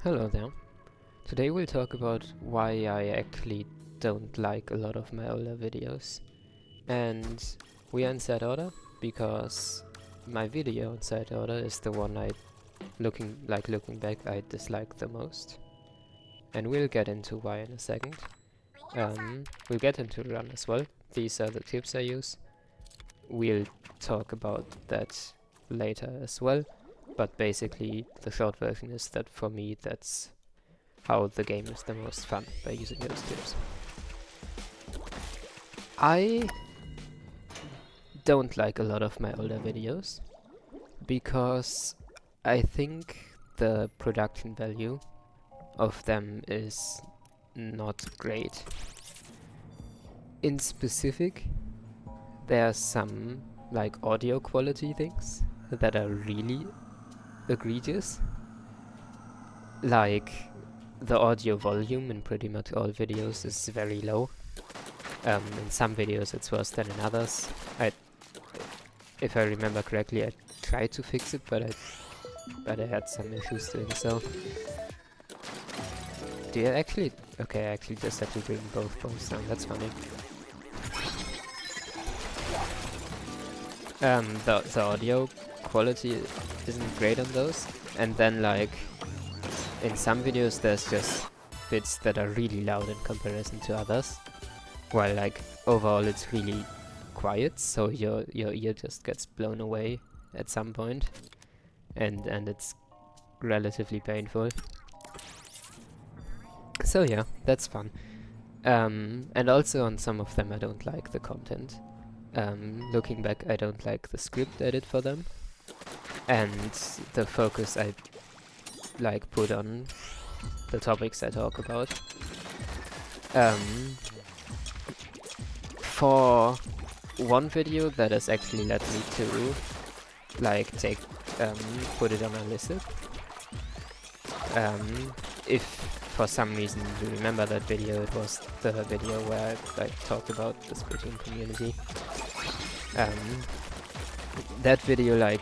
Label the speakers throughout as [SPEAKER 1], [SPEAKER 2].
[SPEAKER 1] Hello there. Today we'll talk about why I actually don't like a lot of my older videos. And we are in that order because my video in that order is the one looking back, I dislike the most. And we'll get into why in a second. We'll get into run as well. These are the tips I use. We'll talk about that later as well. But basically, the short version is that for me, that's how the game is the most fun, by using those tips. I don't like a lot of my older videos because I think the production value of them is not great. In specific, there are some like audio quality things that are really egregious. Like the audio volume in pretty much all videos is very low. In some videos it's worse than in others. If I remember correctly, I tried to fix it, but I had some issues doing so. Do you actually? Okay, I actually just had to bring both bows down. That's funny. The audio quality isn't great on those, and then like in some videos there's just bits that are really loud in comparison to others, while like overall it's really quiet, so your ear just gets blown away at some point, and it's relatively painful. So yeah, that's fun. And also on some of them I don't like the content. Looking back, I don't like the script I did for them, and the focus I like put on the topics I talk about. For one video that has actually led me to like put it on my list. If for some reason you remember that video, it was the video where I talked about the splatoon community. That video, like,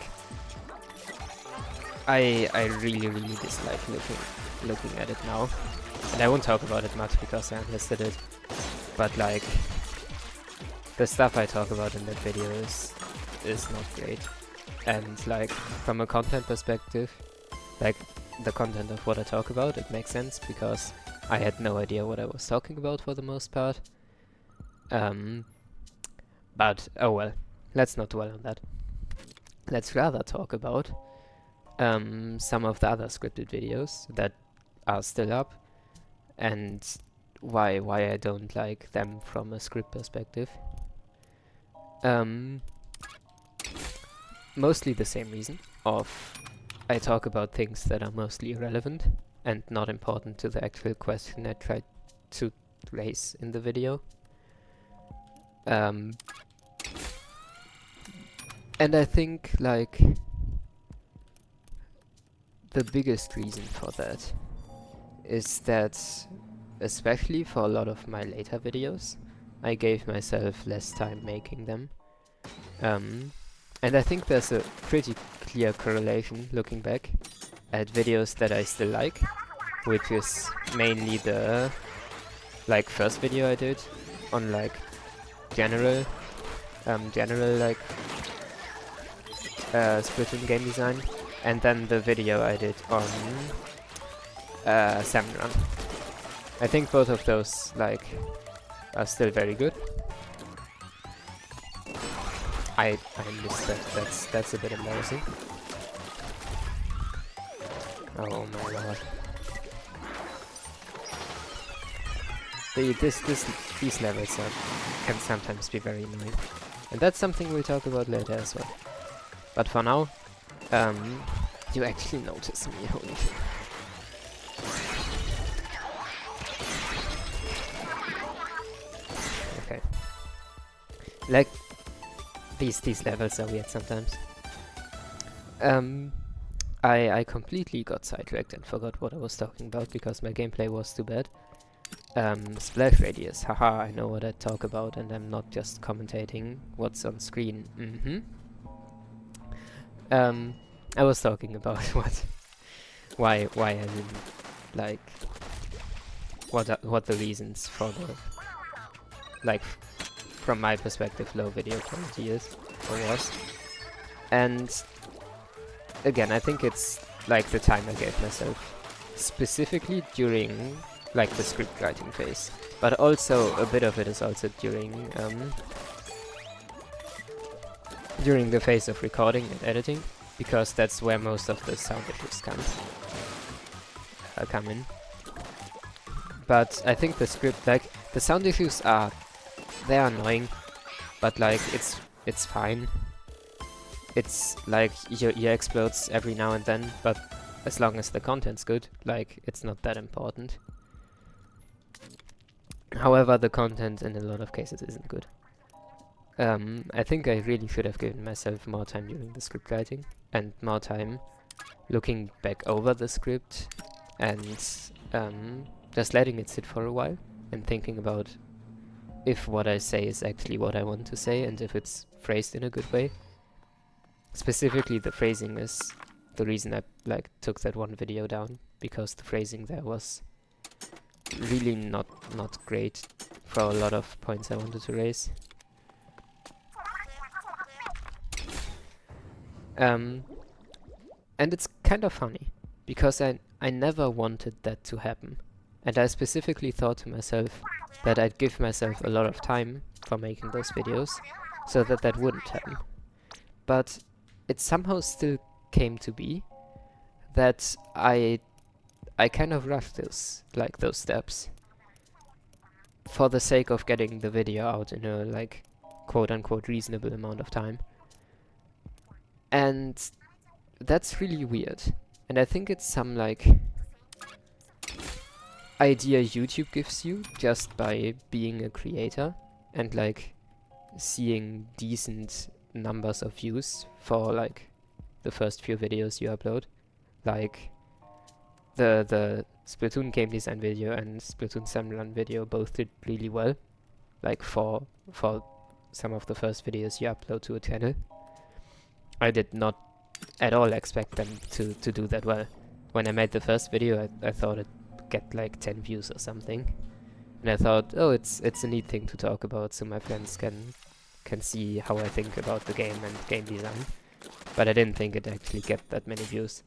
[SPEAKER 1] I really dislike looking at it now, and I won't talk about it much because I unlisted it, but like the stuff I talk about in that video is not great. And like from a content perspective, like the content of what I talk about, it makes sense because I had no idea what I was talking about for the most part. But oh well, let's not dwell on that. Let's rather talk about some of the other scripted videos that are still up and why I don't like them from a script perspective. Mostly the same reason of I talk about things that are mostly irrelevant and not important to the actual question I tried to raise in the video. And I think like the biggest reason for that is that, especially for a lot of my later videos, I gave myself less time making them. And I think there's a pretty clear correlation looking back at videos that I still like, which is mainly the like first video I did on like general like Splatoon game design, and then the video I did on Salmon Run. I think both of those like are still very good. I missed that. That's a bit embarrassing. Oh my lord. These levels can sometimes be very annoying, and that's something we'll talk about later as well. But for now, you actually notice me. Holy shit. Okay. Like these levels are weird sometimes. I completely got sidetracked and forgot what I was talking about because my gameplay was too bad. Splash radius, haha, I know what I talk about, and I'm not just commentating what's on screen. I was talking about why I didn't like what the reasons for the, like, from my perspective, low video quality is or was. And again, I think it's like the time I gave myself, specifically during like the script writing phase, but also a bit of it is also during the phase of recording and editing, because that's where most of the sound issues come in. But I think the script, like, the sound issues they're annoying, but like it's fine. It's like your ear explodes every now and then, but as long as the content's good, like, it's not that important. However, the content in a lot of cases isn't good. I think I really should have given myself more time during the script writing, and more time looking back over the script, and just letting it sit for a while, and thinking about if what I say is actually what I want to say, and if it's phrased in a good way. Specifically, the phrasing is the reason I like took that one video down, because the phrasing there was really not great for a lot of points I wanted to raise. And it's kind of funny, because I never wanted that to happen. And I specifically thought to myself that I'd give myself a lot of time for making those videos, so that that wouldn't happen. But it somehow still came to be that I kind of rushed those steps for the sake of getting the video out in a, like, quote-unquote reasonable amount of time. And that's really weird. And I think it's some, like, idea YouTube gives you just by being a creator and, like, seeing decent numbers of views for, like, the first few videos you upload. Like, the Splatoon game design video and Splatoon 7 run video both did really well, like, for some of the first videos you upload to a channel. I did not at all expect them to do that well. When I made the first video, I thought it'd get like 10 views or something, and I thought, oh, it's a neat thing to talk about, so my friends can see how I think about the game and game design. But I didn't think it'd actually get that many views.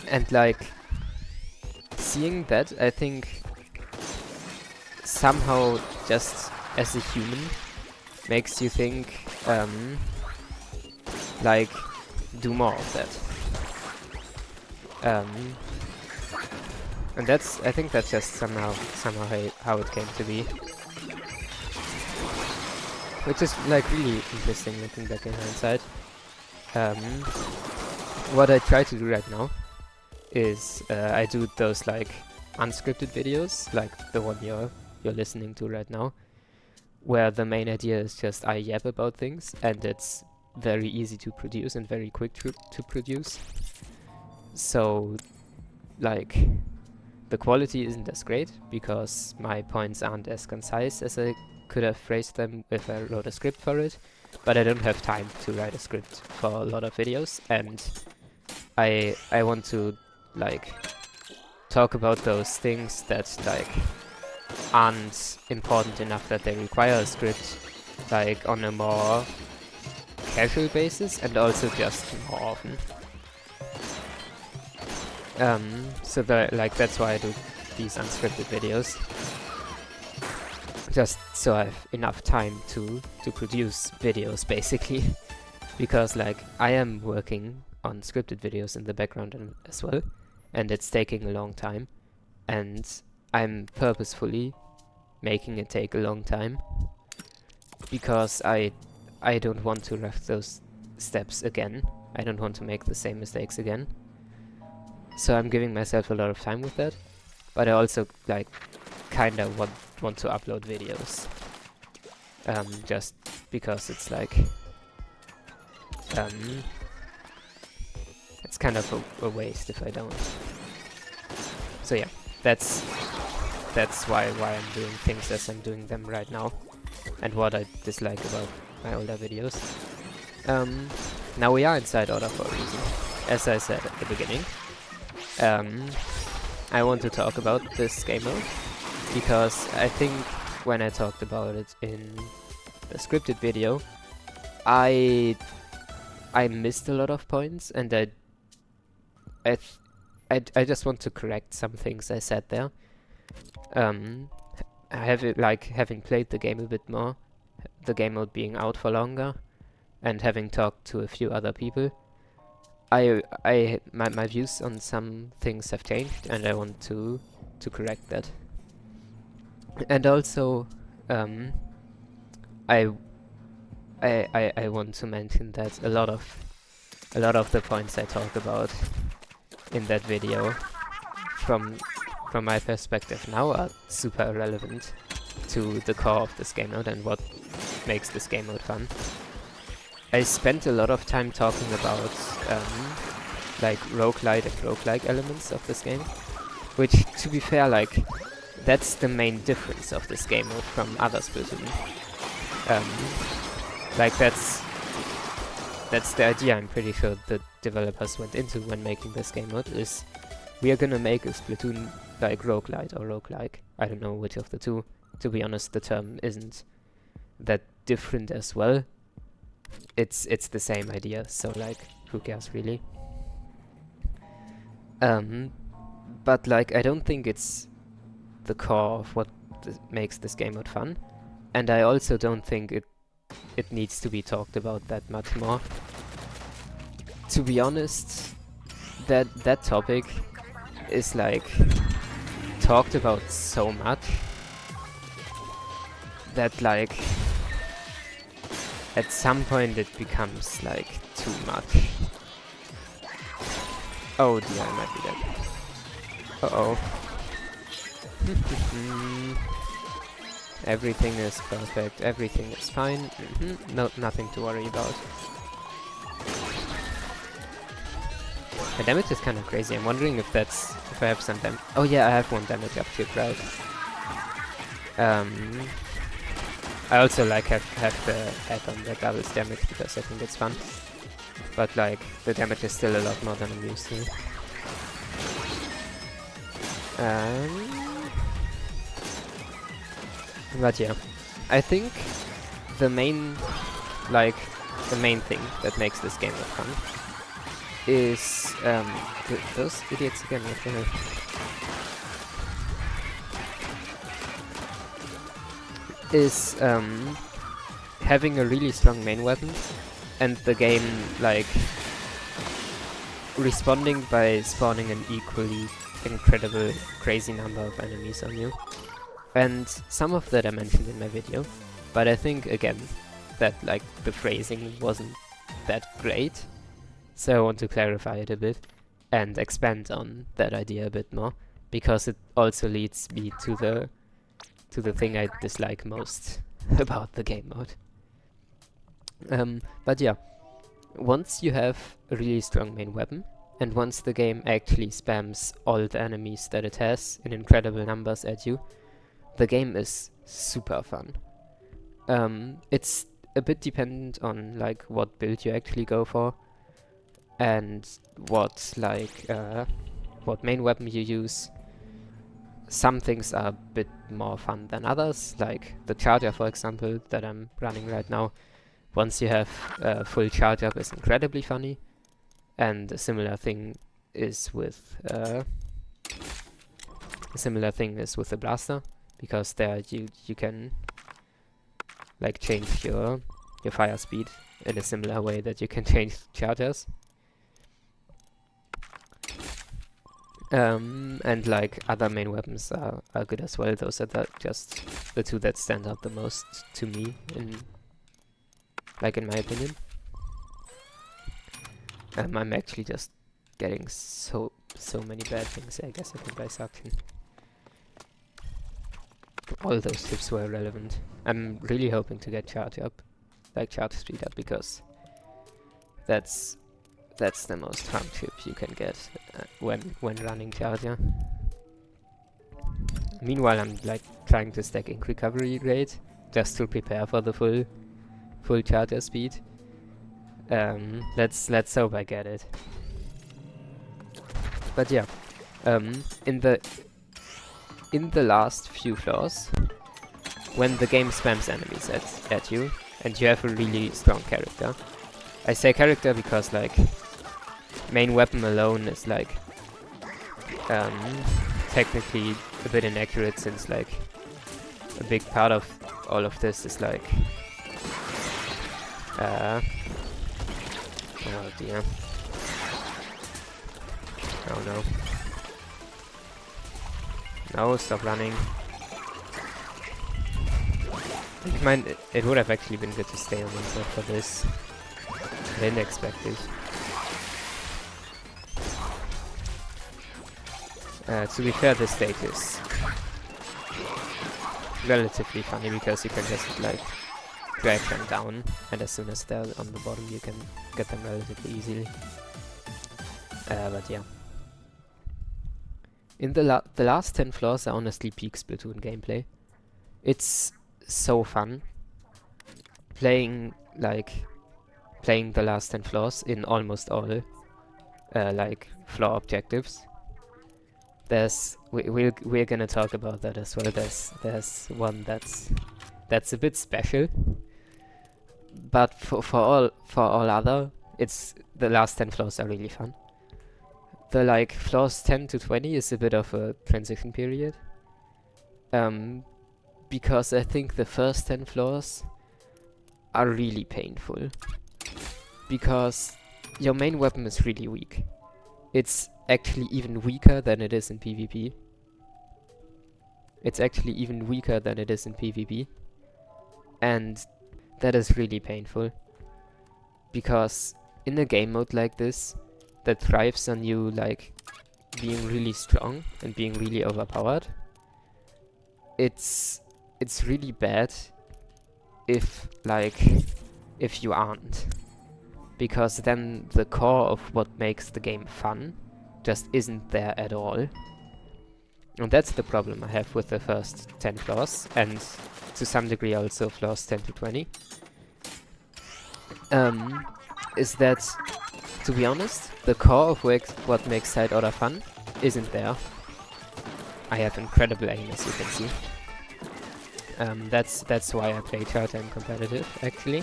[SPEAKER 1] And, like, seeing that, I think somehow, just as a human, makes you think, like, do more of that. And I think that's just somehow how it came to be. Which is, like, really interesting looking back in hindsight. What I try to do right now is I do those, like, unscripted videos, like the one you're listening to right now, where the main idea is just I yap about things, and it's very easy to produce and very quick to produce. So, like, the quality isn't as great, because my points aren't as concise as I could have phrased them if I wrote a script for it, but I don't have time to write a script for a lot of videos, and I want to, like, talk about those things that, like, aren't important enough that they require a script, like, on a more casual basis, and also just more often. So that's why I do these unscripted videos. Just so I have enough time to produce videos, basically. Because, like, I am working on scripted videos in the background as well, and it's taking a long time, and I'm purposefully making it take a long time, because I don't want to rush those steps again. I don't want to make the same mistakes again. So I'm giving myself a lot of time with that, but I also, like, kinda want to upload videos. Just because it's, like, it's kind of a waste if I don't. So yeah, that's why I'm doing things as I'm doing them right now, and what I dislike about my older videos. Now we are inside order for a reason, as I said at the beginning. I want to talk about this game mode because I think when I talked about it in the scripted video, I missed a lot of points, and I just want to correct some things I said there. Having played the game a bit more, the game mode being out for longer, and having talked to a few other people, my views on some things have changed, and I want to correct that. And also, I want to mention that a lot of the points I talk about in that video, from my perspective now, are super relevant to the core of this game mode and what makes this game mode fun. I spent a lot of time talking about like roguelite and roguelike elements of this game, which, to be fair, like, that's the main difference of this game mode from other Splatoon. Like, that's the idea I'm pretty sure the developers went into when making this game mode, is we are gonna make a Splatoon like roguelite or roguelike. I don't know which of the two. To be honest, the term isn't that different as well. It's the same idea, so like, who cares really? But like, I don't think it's the core of what makes this game mode fun, and I also don't think it needs to be talked about that much more. To be honest, that topic is like talked about so much that like at some point it becomes like too much. Oh dear, I might be dead. Uh-oh. Everything is perfect, everything is fine. No, nothing to worry about. The damage is kind of crazy. I'm wondering if I have some damage. Oh yeah, I have 1 damage up to right. I also like have the add-on that doubles damage because I think it's fun. But like, the damage is still a lot more than I'm used to. But yeah, I think the main thing that makes this game fun is those idiots again. What the hell? Is having a really strong main weapon, and the game like responding by spawning an equally incredible, crazy number of enemies on you. And some of that I mentioned in my video, but I think again that like the phrasing wasn't that great, so I want to clarify it a bit and expand on that idea a bit more, because it also leads me to the thing I dislike most about the game mode. But yeah, once you have a really strong main weapon, and once the game actually spams all the enemies that it has in incredible numbers at you, the game is super fun. It's a bit dependent on like what build you actually go for, and what main weapon you use. Some things are a bit more fun than others, like the charger, for example, that I'm running right now. Once you have a full charge up, is incredibly funny, and a similar thing is with the blaster, because there you can like change your fire speed in a similar way that you can change chargers. And like other main weapons are good as well. Those are just the two that stand out the most to me in my opinion. I'm actually just getting so many bad things. I guess I can buy suction. All those tips were relevant. I'm really hoping to get charge speed up, because that's the most fun chip you can get when running charger. Meanwhile, I'm like trying to stack ink recovery rate just to prepare for the full charger speed. Let's hope I get it. But yeah, In the last few floors, when the game spams enemies at you, and you have a really strong character. I say character because like main weapon alone is like technically a bit inaccurate, since like a big part of all of this is like oh dear. Oh no. No, stop running. I mean, it would have actually been good to stay on one side for this. I didn't expect it. To be fair, this stage is relatively funny because you can just like drag them down, and as soon as they're on the bottom you can get them relatively easily. But yeah. In the last 10 floors are honestly peak Splatoon gameplay. It's so fun playing the last 10 floors in almost all like floor objectives. We're gonna talk about that as well. There's one that's a bit special, but for all other, it's the last 10 floors are really fun. The like floors 10 to 20 is a bit of a transition period, because I think the first 10 floors are really painful, because your main weapon is really weak. It's actually even weaker than it is in PvP. And that is really painful, because in a game mode like this that thrives on you like being really strong and being really overpowered, it's really bad if you aren't, because then the core of what makes the game fun just isn't there at all. And that's the problem I have with the first 10 floors, and to some degree also floors 10 to 20. Is that, to be honest, the core of what makes side order fun isn't there. I have incredible aim, as you can see. That's why I play charter and competitive, actually.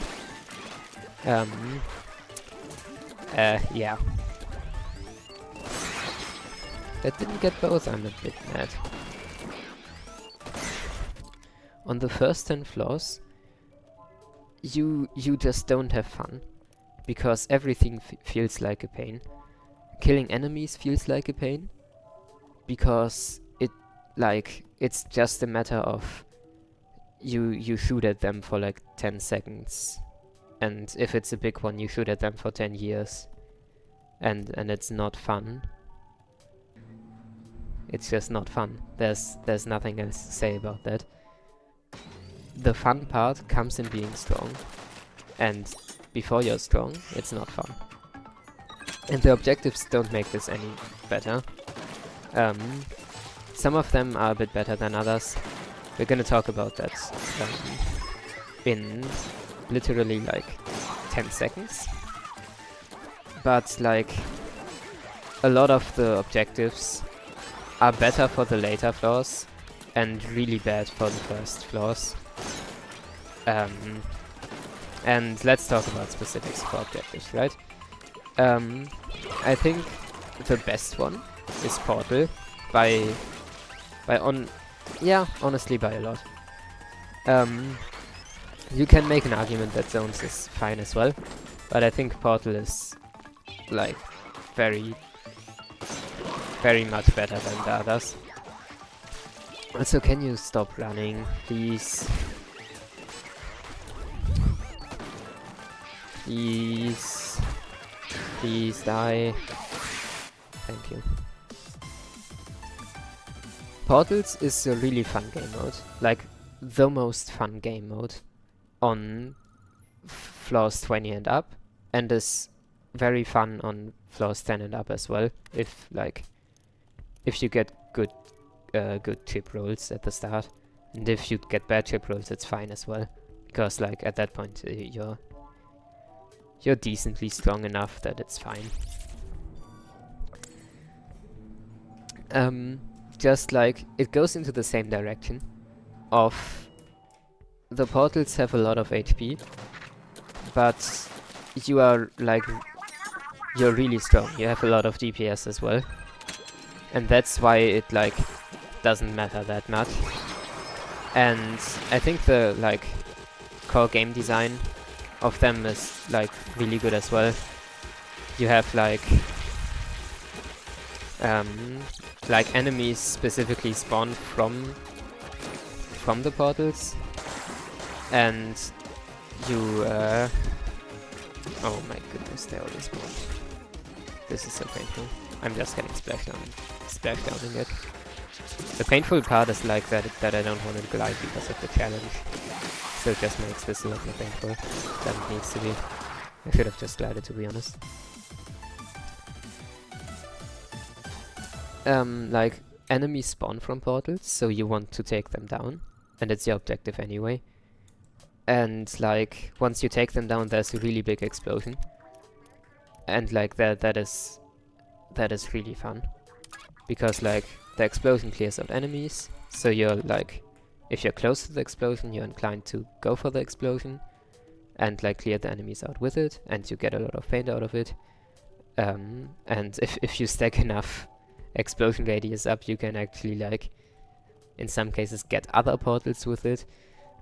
[SPEAKER 1] Yeah. That didn't get both, I'm a bit mad. On the first 10 floors, you just don't have fun, because everything feels like a pain. Killing enemies feels like a pain, because it's just a matter of you shoot at them for like 10 seconds, and if it's a big one you shoot at them for 10 years, and it's not fun. It's just not fun. There's nothing else to say about that. The fun part comes in being strong, and before you're strong, it's not fun. And the objectives don't make this any better. Some of them are a bit better than others. We're gonna talk about that in literally like 10 seconds. But like a lot of the objectives are better for the later floors and really bad for the first floors. And let's talk about specifics for objectives, right? I think the best one is Portal honestly by a lot. You can make an argument that Zones is fine as well, but I think Portal is like very much better than the others. Also, can you stop running, please? Please die. Thank you. Portals is a really fun game mode, like the most fun game mode on floors 20 and up, and is very fun on floors 10 and up as well, if you get good chip rolls at the start. And if you get bad chip rolls, it's fine as well, because like at that point you're decently strong enough that it's fine. just like it goes into the same direction of the portals have a lot of HP, but you are like you're really strong. You have a lot of DPS as well, and that's why it like doesn't matter that much. And I think the like core game design of them is like really good as well. You have like enemies specifically spawn from the portals, and you oh my goodness, they always spawn. This is so painful. I'm just getting splashed down in it. The painful part is like that I don't want to glide because of the challenge. So it just makes this a lot more painful than it needs to be. I should have just glided, to be honest. Like, enemies spawn from portals, so you want to take them down, and it's your objective anyway. And like, once you take them down, there's a really big explosion. And like, that is really fun. Because like, the explosion clears out enemies, so you're like, if you're close to the explosion, you're inclined to go for the explosion and like clear the enemies out with it, and you get a lot of paint out of it. And if you stack enough explosion radius up, you can actually like, in some cases, get other portals with it.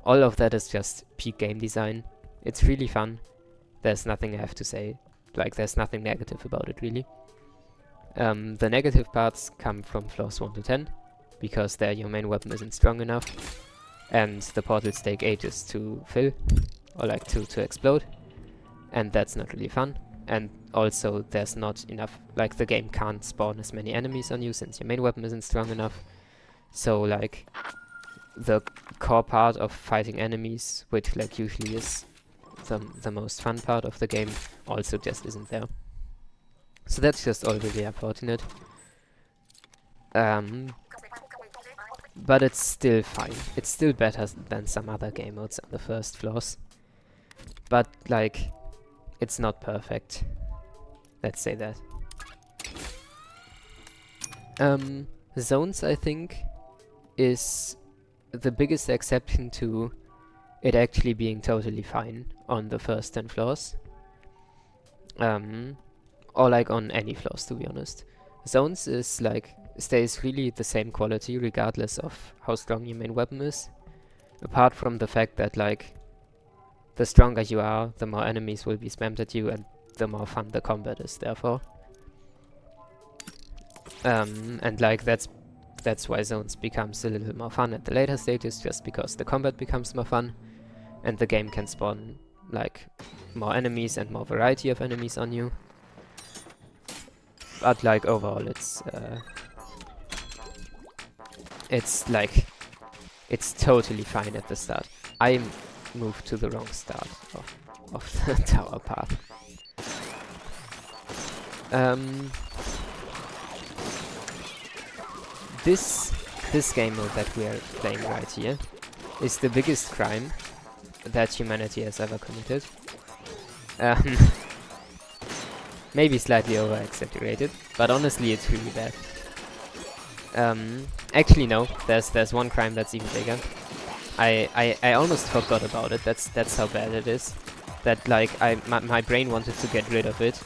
[SPEAKER 1] All of that is just peak game design. It's really fun. There's nothing I have to say. Like, there's nothing negative about it, really. The negative parts come from floors 1 to 10, because there your main weapon isn't strong enough, and the portals take ages to fill, or like to explode, and that's not really fun. And also there's not enough, like the game can't spawn as many enemies on you since your main weapon isn't strong enough. So like, the core part of fighting enemies, which like usually is the most fun part of the game, also just isn't there. So that's just all really unfortunate. But it's still fine. It's still better than some other game modes on the first floors. But like, it's not perfect. Let's say that. Zones, I think, is the biggest exception to it actually being totally fine on the first 10 floors. Or like on any floors, to be honest. Zones is like, stays really the same quality regardless of how strong your main weapon is. Apart from the fact that like, the stronger you are, the more enemies will be spammed at you, and the more fun the combat is, therefore. And like, that's why zones becomes a little more fun at the later stages, just because the combat becomes more fun, and the game can spawn like more enemies and more variety of enemies on you. But like, overall, it's like, it's totally fine at the start. I moved to the wrong start of the tower path. This game mode that we are playing right here is the biggest crime that humanity has ever committed. Maybe slightly over-exaggerated, but honestly it's really bad. Actually no, there's one crime that's even bigger. I almost forgot about it. That's how bad it is. That like, my brain wanted to get rid of it.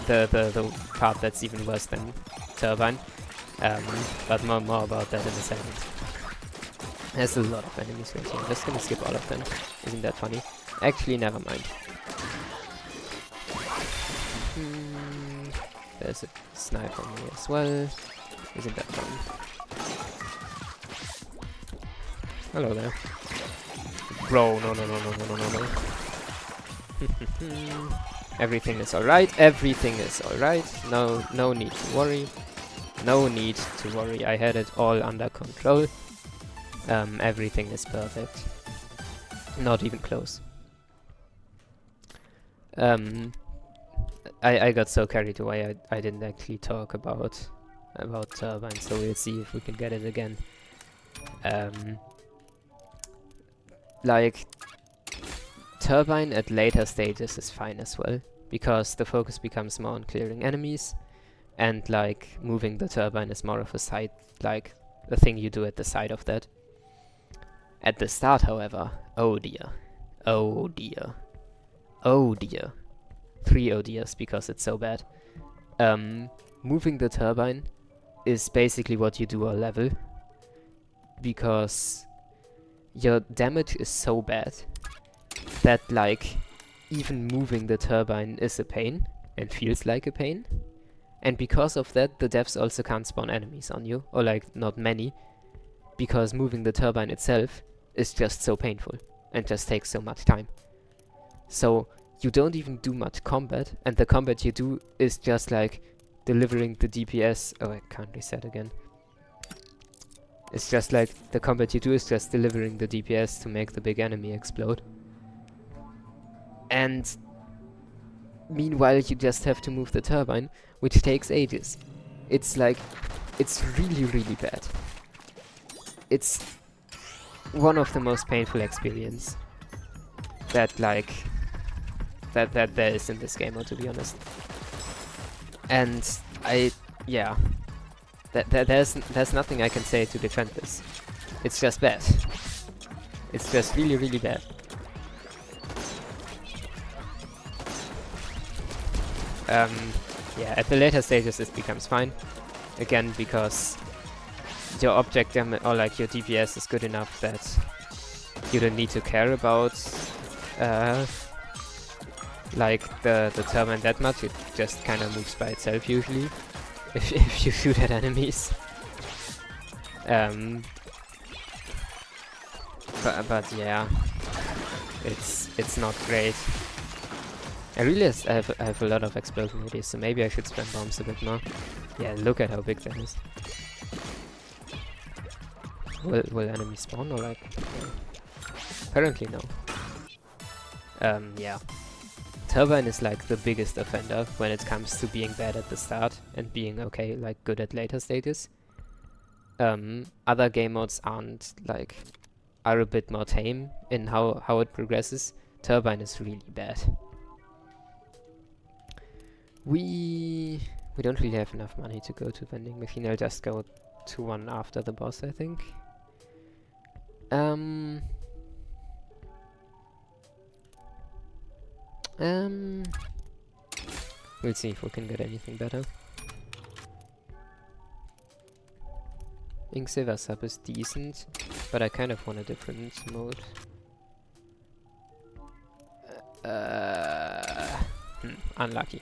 [SPEAKER 1] The part that's even worse than Turbine. But more about that in a second. There's a lot of enemies right here. I'm just gonna skip all of them. Isn't that funny? Actually, never mind. There's a sniper on me as well. Isn't that fun? Hello there. Bro, no. Everything is alright. Everything is alright. No need to worry. No need to worry. I had it all under control. Everything is perfect. Not even close. I got so carried away I didn't actually talk about Turbine, so we'll see if we can get it again. Like, Turbine at later stages is fine as well, because the focus becomes more on clearing enemies, and like moving the turbine is more of a side, like a thing you do at the side of that. At the start, however, oh dear, oh dear, oh dear, 3 oh dears because it's so bad. Moving the turbine is basically what you do all level, because your damage is so bad that like even moving the turbine is a pain and feels like a pain. And because of that, the devs also can't spawn enemies on you, or like not many, because moving the turbine itself is just so painful and just takes so much time. So you don't even do much combat, and the combat you do is just like delivering the DPS. Oh, I can't reset again. It's just like the combat you do is just delivering the DPS to make the big enemy explode. And meanwhile you just have to move the turbine, which takes ages. It's like, it's really, really bad. It's one of the most painful experience that like, that there is in this game, to be honest. And yeah, there's nothing I can say to defend this. It's just bad. It's just really, really bad. Yeah, at the later stages it becomes fine. Again, because your object or like your DPS is good enough that you don't need to care about like the turbine that much. It just kind of moves by itself usually if you shoot at enemies. But yeah, it's not great. I realized I have a lot of explosion radius, so maybe I should spam bombs a bit more. Yeah, look at how big that is. Will enemies spawn or like? Yeah. Apparently no. Yeah. Turbine is like the biggest offender when it comes to being bad at the start and being okay, like good at later stages. Other game modes are a bit more tame in how it progresses. Turbine is really bad. We don't really have enough money to go to vending machine. I'll just go to one after the boss, I think. We'll see if we can get anything better. Inksilver sub is decent, but I kind of want a different mode. Unlucky.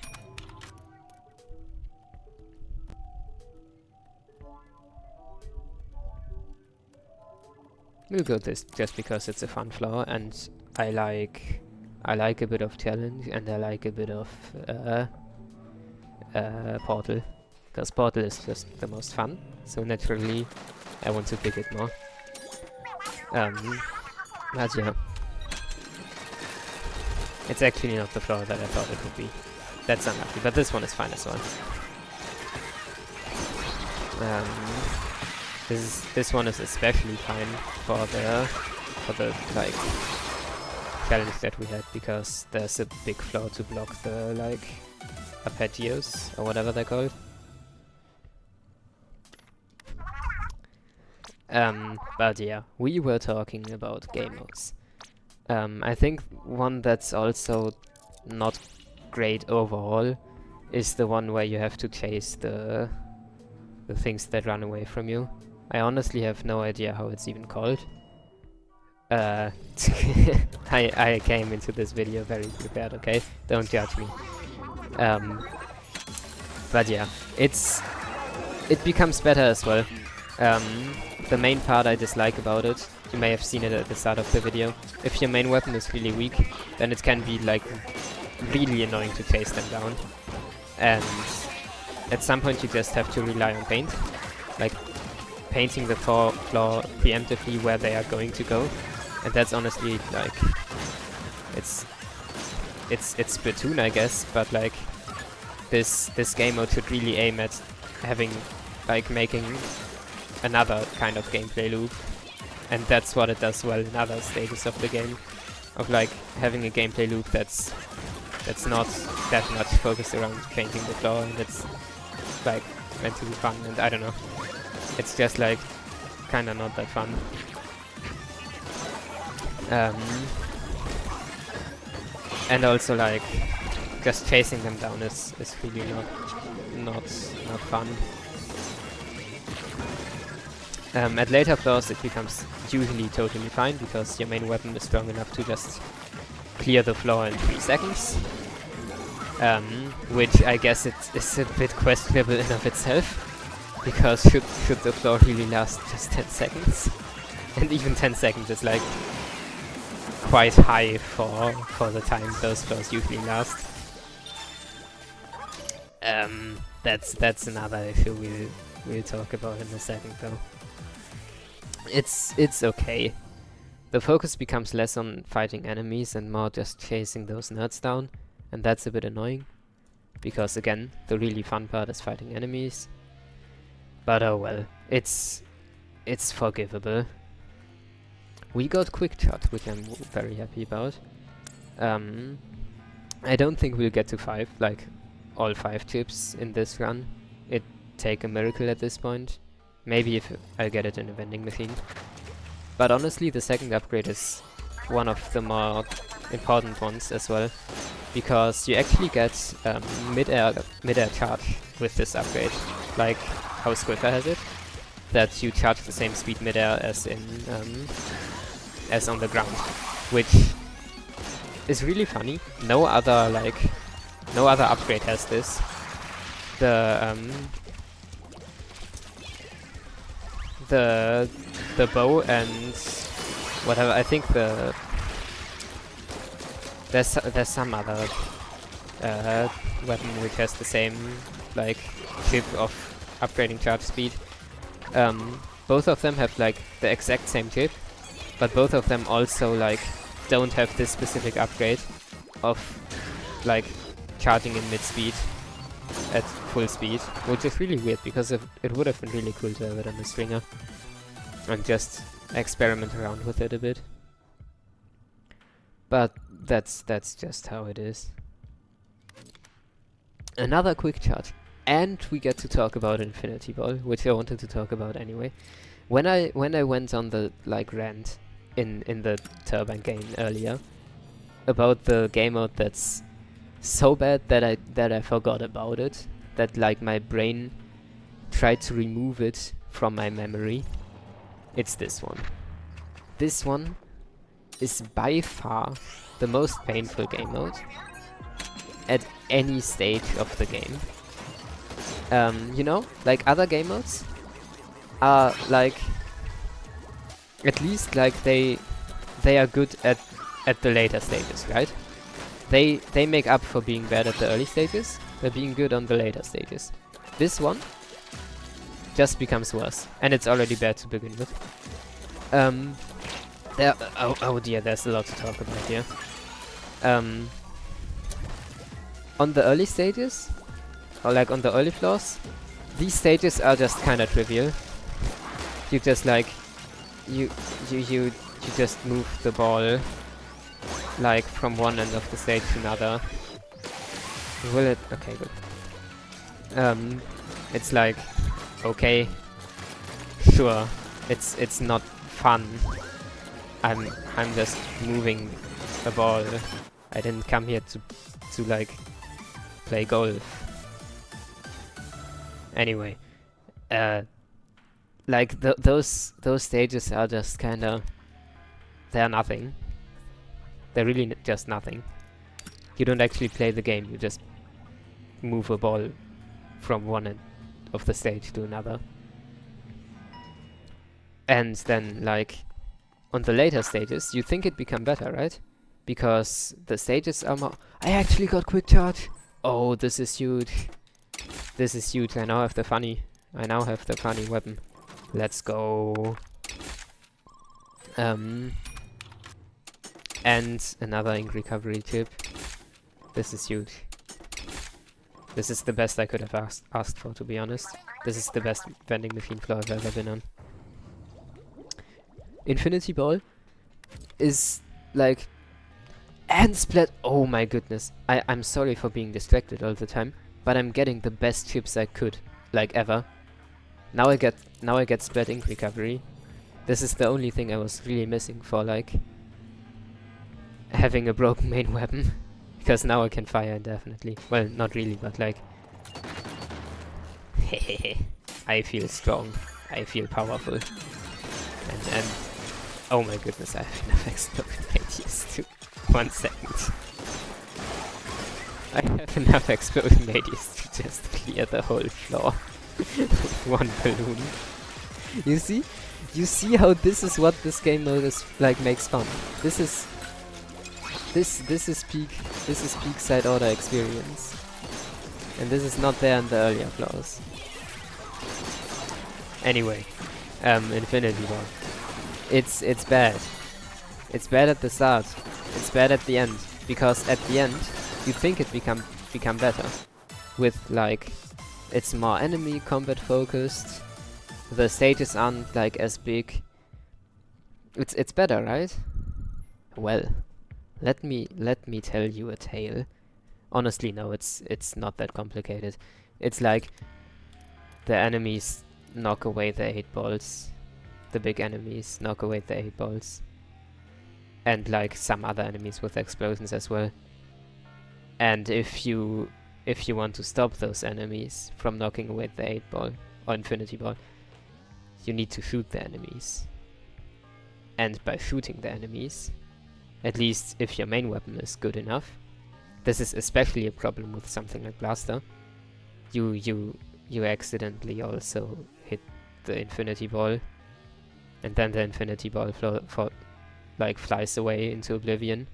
[SPEAKER 1] We'll go this just because it's a fun floor, and I like a bit of challenge, and I like a bit of Portal, because Portal is just the most fun. So naturally, I want to pick it more. But yeah, it's actually not the floor that I thought it would be. That's unlucky, but this one is fine as well. This one is especially fine for the like challenge that we had, because there's a big floor to block the like arpeggios or whatever they're called. But yeah, we were talking about game modes. I think one that's also not great overall is the one where you have to chase the things that run away from you. I honestly have no idea how it's even called. I came into this video very prepared, okay? Don't judge me. But yeah, it becomes better as well. The main part I dislike about it, you may have seen it at the start of the video, if your main weapon is really weak, then it can be like really annoying to chase them down. And at some point you just have to rely on paint, like painting the floor preemptively where they are going to go. And that's honestly like, it's Splatoon, I guess, but like this game mode should really aim at making another kind of gameplay loop, and that's what it does well in other stages of the game, of like having a gameplay loop that's not that much focused around painting the floor, and like meant to be fun, and I don't know. It's just like kinda not that fun. And also like just chasing them down is really not fun. At later floors it becomes usually totally fine because your main weapon is strong enough to just clear the floor in 3 seconds. Which I guess is a bit questionable in of itself. Because should the floor really last just 10 seconds? And even 10 seconds is like quite high for the time those floors usually last. That's another issue we'll talk about in a second though. It's okay. The focus becomes less on fighting enemies and more just chasing those nerds down, and that's a bit annoying. Because again, the really fun part is fighting enemies. But oh well, it's forgivable. We got quick shot, which I'm very happy about. I don't think we'll get to 5, like all 5 chips in this run. It'd take a miracle at this point. Maybe if I get it in a vending machine. But honestly, the second upgrade is one of the more important ones as well. Because you actually get mid-air charge with this upgrade. Like how Squiffer has it. That you charge the same speed mid-air as in as on the ground. Which is really funny. No other upgrade has this. The bow and whatever, I think there's some other weapon which has the same like chip of upgrading charge speed. Both of them have like the exact same chip, but both of them also like don't have this specific upgrade of like charging in mid speed at full speed, which is really weird because it would have been really cool to have it on the stringer and just experiment around with it a bit. But that's just how it is. Another quick charge, and we get to talk about Infinity Ball, which I wanted to talk about anyway. When I went on the like rant in the Turbine game earlier about the game mode that's so bad that I forgot about it, that like my brain tried to remove it from my memory. It's this one. This one is by far the most painful game mode at any stage of the game. You know, like other game modes are like at least like they are good at the later stages, right? They make up for being bad at the early stages. They're being good on the later stages. This one just becomes worse, and it's already bad to begin with. Oh dear, there's a lot to talk about here. On the early stages, or like on the early floors, these stages are just kind of trivial. You just like you just move the ball like from one end of the stage to another. Will it? Okay, good. It's like, okay, sure, it's not fun. I'm just moving a ball. I didn't come here to like play golf. Anyway, like those stages are just kinda, they're nothing. They're really just nothing. You don't actually play the game, you just move a ball from one end of the stage to another. And then, like, on the later stages, you think it'd become better, right? Because the stages are more... I actually got quick charge! Oh, this is huge. This is huge. I now have the funny weapon. Let's go. And another ink recovery chip. This is huge. This is the best I could have asked for, to be honest. This is the best vending machine floor I've ever been on. Infinity Ball is like... And Splat... Oh my goodness. I'm sorry for being distracted all the time, but I'm getting the best chips I could like ever. Now I get spread ink recovery. This is the only thing I was really missing for like having a broken main weapon. Because now I can fire indefinitely. Well, not really, but like I feel strong. I feel powerful. And oh my goodness, I have enough exploding radius to 1 second. I have enough exploding radius to just clear the whole floor with 1 balloon. You see? You see how this is what this game mode is like makes fun. This is peak side order experience. And this is not there in the earlier floors. Anyway, Infinity War. It's bad. It's bad at the start. It's bad at the end. Because at the end you think it become better. With like it's more enemy combat focused. The stages aren't like as big. It's better, right? Well, let me tell you a tale. Honestly, no, it's not that complicated. It's like the enemies knock away the 8 balls. The big enemies knock away the 8 balls. And like some other enemies with explosions as well. And if you want to stop those enemies from knocking away the 8 ball or infinity ball, you need to shoot the enemies. And by shooting the enemies, at least if your main weapon is good enough, this is especially a problem with something like Blaster. You accidentally also hit the infinity ball, and then the infinity ball flies away into oblivion,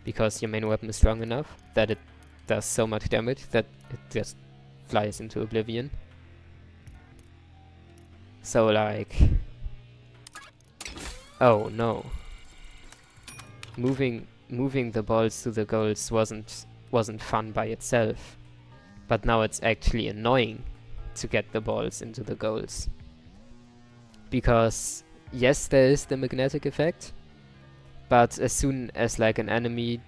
[SPEAKER 1] because your main weapon is strong enough that it does so much damage that it just flies into oblivion. So like, oh no, moving the balls to the goals wasn't fun by itself, but now it's actually annoying to get the balls into the goals. Because yes, there is the magnetic effect, but as soon as like an enemy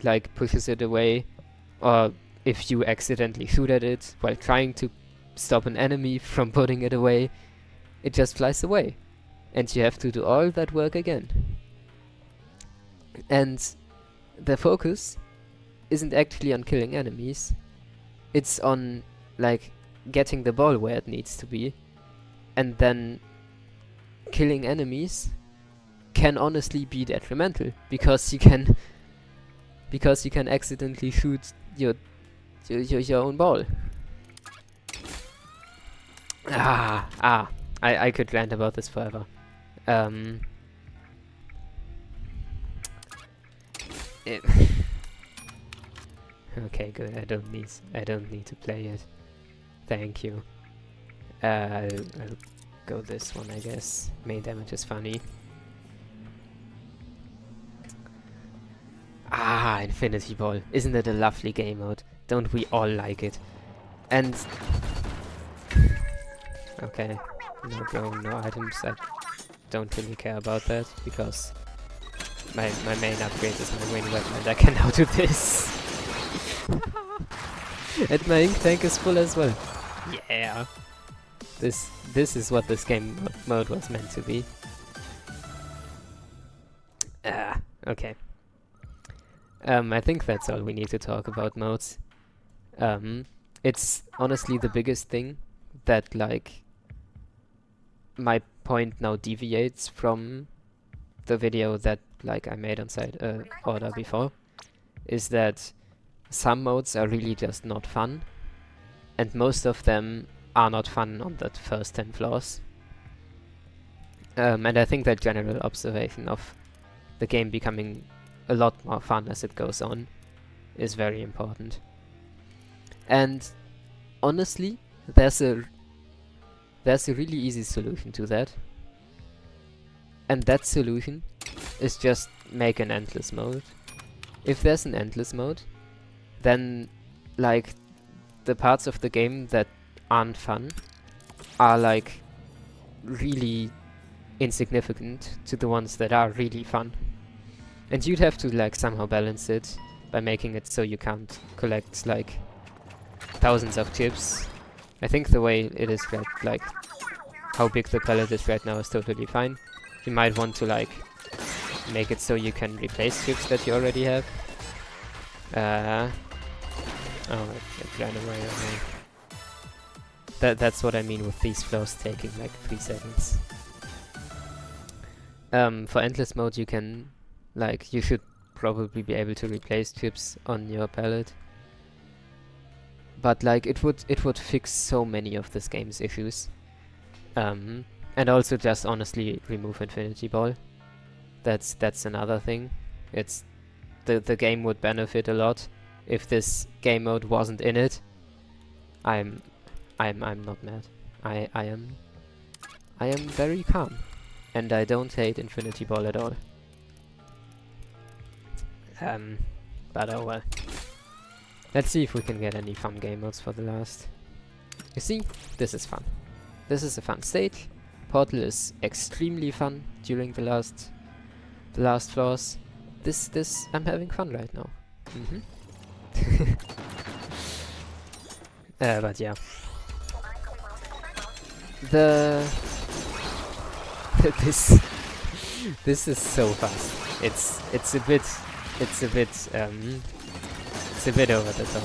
[SPEAKER 1] like pushes it away, or if you accidentally shoot at it while trying to stop an enemy from putting it away, it just flies away. And you have to do all that work again. And the focus isn't actually on killing enemies. It's on like getting the ball where it needs to be. And then killing enemies can honestly be detrimental, because you can accidentally shoot your own ball. I could rant about this forever. Okay, good. I don't need to play it. Thank you. I'll go this one, I guess. Main damage is funny. Infinity Ball. Isn't it a lovely game mode? Don't we all like it? And okay, no go, no items. I don't really care about that, because my main upgrade is my main weapon, and I can now do this. And my ink tank is full as well. Yeah. This is what this game mode was meant to be. Okay. I think that's all we need to talk about modes. It's honestly the biggest thing that like my point now deviates from the video that like I made on side order before, is that some modes are really just not fun, and most of them are not fun on the first 10 floors. And I think that general observation of the game becoming a lot more fun as it goes on is very important. And honestly, there's a really easy solution to that. And that solution is just make an endless mode. If there's an endless mode, then like the parts of the game that aren't fun are like really insignificant to the ones that are really fun. And you'd have to like somehow balance it by making it so you can't collect like thousands of chips I think the way it is like how big the palette is right now is totally fine. You might want to like make it so you can replace chips that you already have. Oh, it ran away. Okay. That's what I mean with these floors taking like 3 seconds. For endless mode you can, like, you should probably be able to replace chips on your palette. But like it would fix so many of this game's issues. And also just honestly remove Infinity Ball. That's another thing. It's the game would benefit a lot if this game mode wasn't in it. I'm not mad. I am very calm. And I don't hate Infinity Ball at all. But oh well. Let's see if we can get any fun game modes for the last. You see, this is fun. This is a fun stage. Portal is extremely fun during the last floors. This I'm having fun right now. But yeah. This is so fast. It's a bit over the top.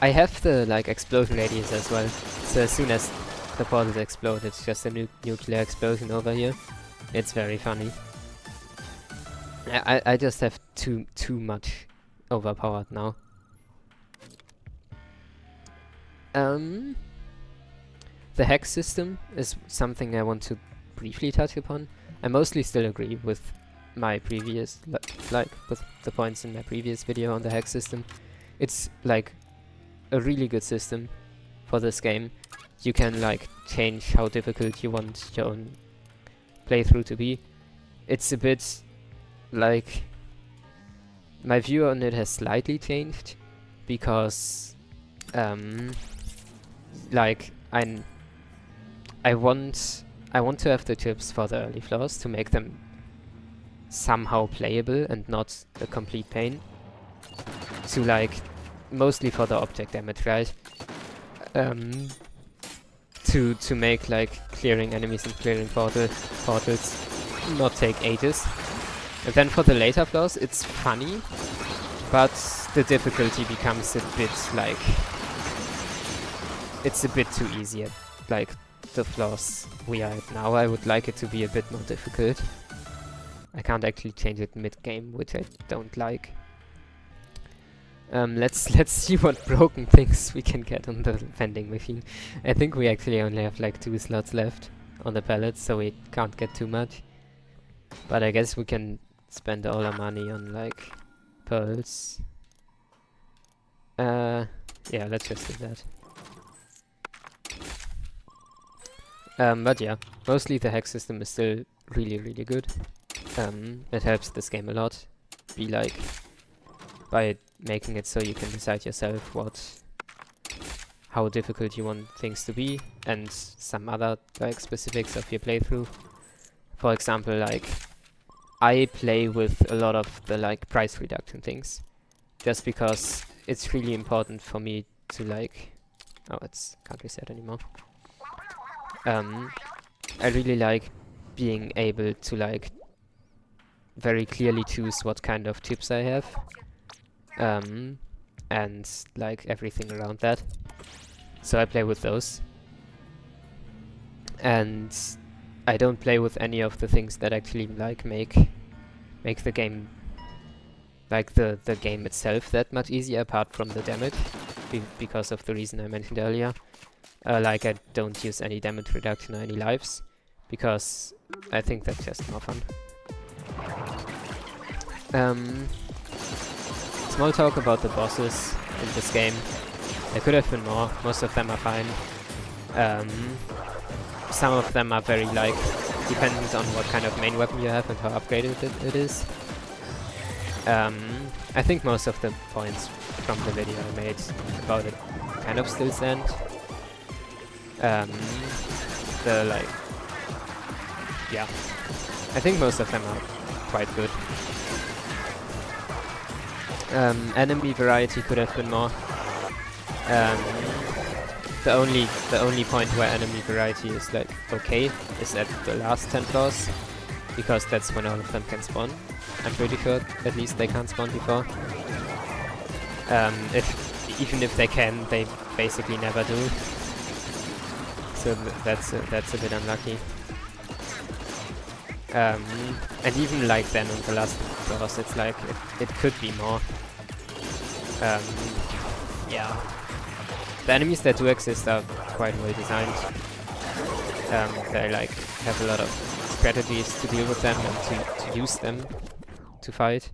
[SPEAKER 1] I have the like explosion radius as well. So as soon as the portals explode, it's just a nuclear explosion over here. It's very funny. I just have too much overpowered now. The hex system is something I want to briefly touch upon. I mostly still agree with my previous, like with the points in my previous video on the hex system. It's like a really good system for this game. You can like change how difficult you want your own playthrough to be. It's a bit like my view on it has slightly changed because like I want to have the chips for the early floors to make them somehow playable and not a complete pain. To like mostly for the object damage, right? To make like clearing enemies and clearing portals not take ages. And then for the later floors it's funny, but the difficulty becomes a bit like it's a bit too easy at like the floors we are at now. I would like it to be a bit more difficult. I can't actually change it mid-game, which I don't like. Let's see what broken things we can get on the vending machine. I think we actually only have like 2 slots left on the pallet, so we can't get too much. But I guess we can spend all our money on like pearls. Yeah, let's just do that. But yeah, mostly the hex system is still really good. It helps this game a lot. Be like by making it so you can decide yourself how difficult you want things to be, and some other like specifics of your playthrough. For example, like I play with a lot of the like price reduction things, just because it's really important for me to like. Oh, it's can't reset anymore. I really like being able to like very clearly choose what kind of chips I have, and like everything around that. So I play with those, and I don't play with any of the things that actually like make the game, like the game itself, that much easier, apart from the damage, because of the reason I mentioned earlier. Like I don't use any damage reduction or any lives, because I think that's just more fun. Small talk about the bosses in this game. There could have been more. Most of them are fine. Some of them are very like dependent on what kind of main weapon you have and how upgraded it is. I think most of the points from the video I made about it kind of still stand. The like, yeah. I think most of them are quite good. Enemy variety could have been more. The only point where enemy variety is like okay is at the last 10 floors, because that's when all of them can spawn. I'm pretty sure at least they can't spawn before. Even if they can, they basically never do. So that's a bit unlucky. And even like then on the last floors, it's like it could be more. Yeah. The enemies that do exist are quite well designed. They like have a lot of strategies to deal with them and to use them to fight.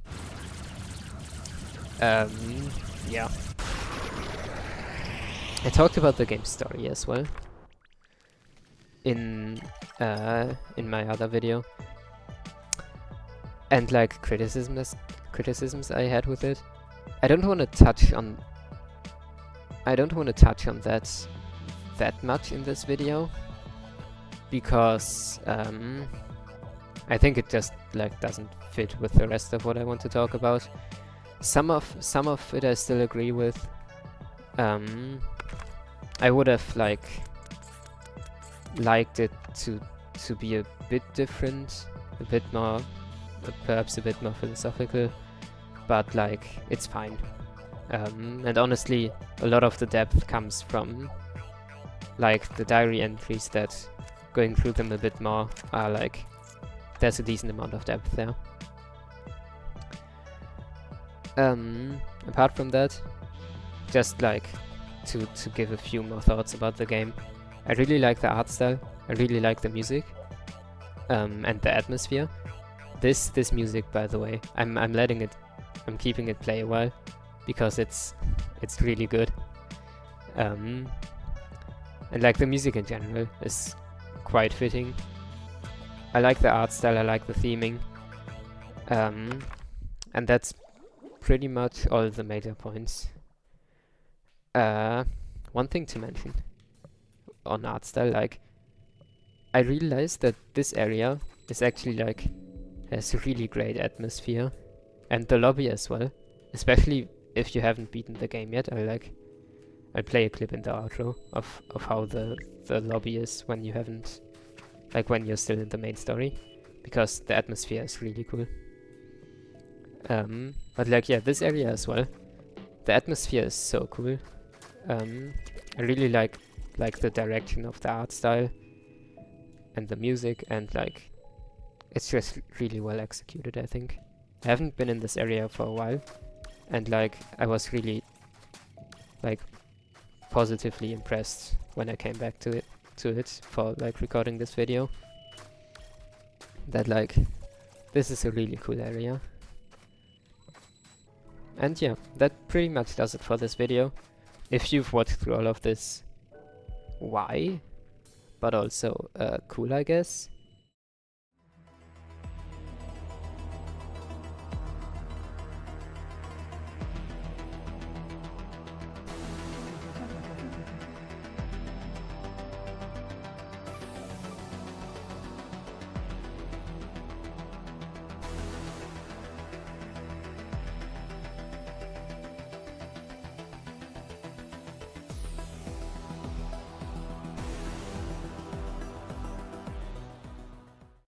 [SPEAKER 1] Yeah. I talked about the game's story as well in my other video, and like criticisms I had with it. I don't want to touch on that much in this video, because I think it just like doesn't fit with the rest of what I want to talk about. Some of it I still agree with. I would have liked it to be a bit different, a bit more, perhaps a bit more philosophical, but like it's fine. And honestly, a lot of the depth comes from like the diary entries, that going through them a bit more are like, there's a decent amount of depth there. Apart from that, just like to give a few more thoughts about the game. I really like the art style, I really like the music, and the atmosphere. This music, by the way, I'm keeping it play a while, because it's really good. And like the music in general is quite fitting. I like the art style, I like the theming, and that's pretty much all the major points. One thing to mention on art style, like I realized that this area is actually like has a really great atmosphere, and the lobby as well, especially if you haven't beaten the game yet. I'll play a clip in the outro of how the lobby is when you haven't, like when you're still in the main story, because the atmosphere is really cool. But like yeah, this area as well, the atmosphere is so cool. I really like the direction of the art style and the music, and like it's just really well executed, I think. I haven't been in this area for a while, and like I was really like positively impressed when I came back to it for like recording this video, that like this is a really cool area. And yeah, that pretty much does it for this video. If you've watched through all of this, why? But also cool, I guess.